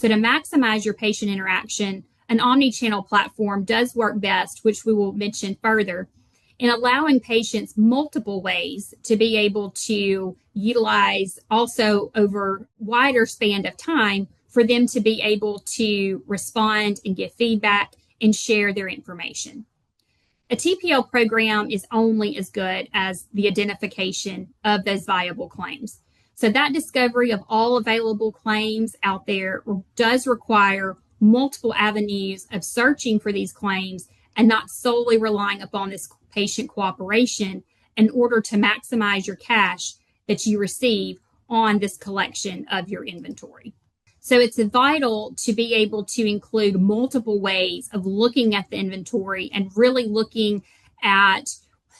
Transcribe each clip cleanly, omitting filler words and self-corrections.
So to maximize your patient interaction, an omnichannel platform does work best, which we will mention further, in allowing patients multiple ways to be able to utilize also over wider span of time for them to be able to respond and give feedback and share their information. A TPL program is only as good as the identification of those viable claims. So that discovery of all available claims out there does require multiple avenues of searching for these claims and not solely relying upon this patient cooperation in order to maximize your cash that you receive on this collection of your inventory. So it's vital to be able to include multiple ways of looking at the inventory and really looking at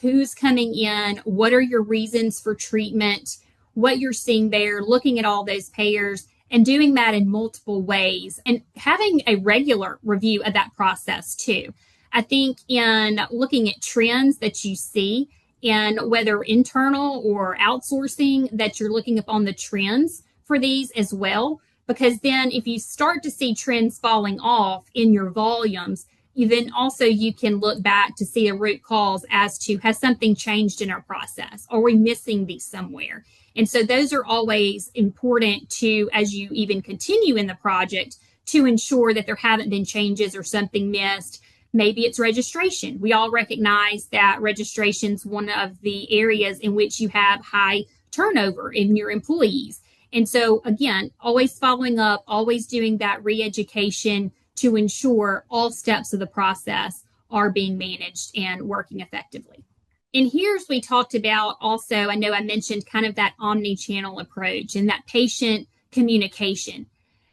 who's coming in, what are your reasons for treatment, what you're seeing there, looking at all those payers and doing that in multiple ways and having a regular review of that process too. I think in looking at trends that you see in whether internal or outsourcing, that you're looking upon the trends for these as well. Because then if you start to see trends falling off in your volumes, then also you can look back to see a root cause as to has something changed in our process? Are we missing these somewhere? And so those are always important to, as you even continue in the project, to ensure that there haven't been changes or something missed. Maybe it's registration. We all recognize that registration is one of the areas in which you have high turnover in your employees. And so, again, always following up, always doing that re-education to ensure all steps of the process are being managed and working effectively. And here's we talked about also, I know I mentioned kind of that omni-channel approach and that patient communication.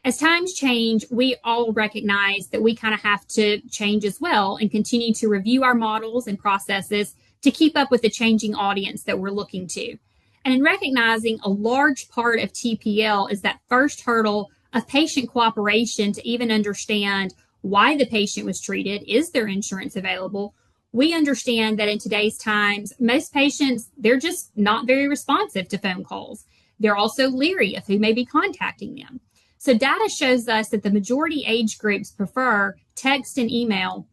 As times change, we all recognize that we kind of have to change as well and continue to review our models and processes to keep up with the changing audience that we're looking to. And in recognizing a large part of TPL is that first hurdle of patient cooperation to even understand why the patient was treated, is there insurance available? We understand that in today's times, most patients, they're just not very responsive to phone calls. They're also leery of who may be contacting them. So data shows us that the majority age groups prefer text and email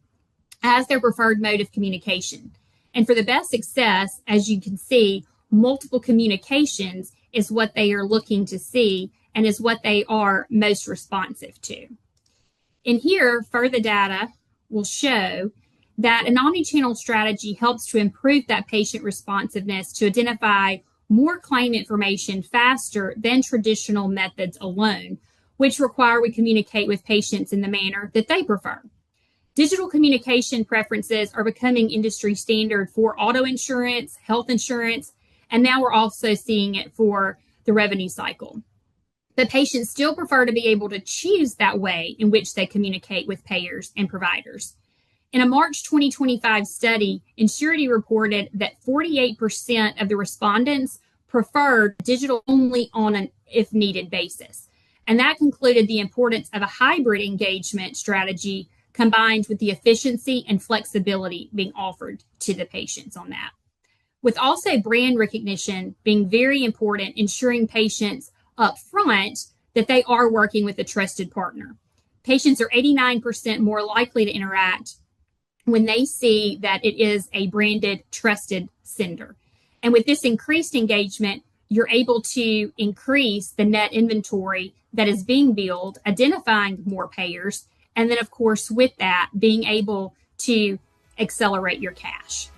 as their preferred mode of communication. And for the best success, as you can see, multiple communications is what they are looking to see and is what they are most responsive to. And here, further data will show that an omnichannel strategy helps to improve that patient responsiveness to identify more claim information faster than traditional methods alone, which require we communicate with patients in the manner that they prefer. Digital communication preferences are becoming industry standard for auto insurance, health insurance, and now we're also seeing it for the revenue cycle. But patients still prefer to be able to choose that way in which they communicate with payers and providers. In a March 2025 study, Insurity reported that 48% of the respondents preferred digital only on an if needed basis. And that concluded the importance of a hybrid engagement strategy combined with the efficiency and flexibility being offered to the patients on that. With also brand recognition being very important, ensuring patients up front that they are working with a trusted partner. Patients are 89% more likely to interact when they see that it is a branded, trusted sender. And with this increased engagement, you're able to increase the net inventory that is being billed, identifying more payers, and then, of course, with that, being able to accelerate your cash.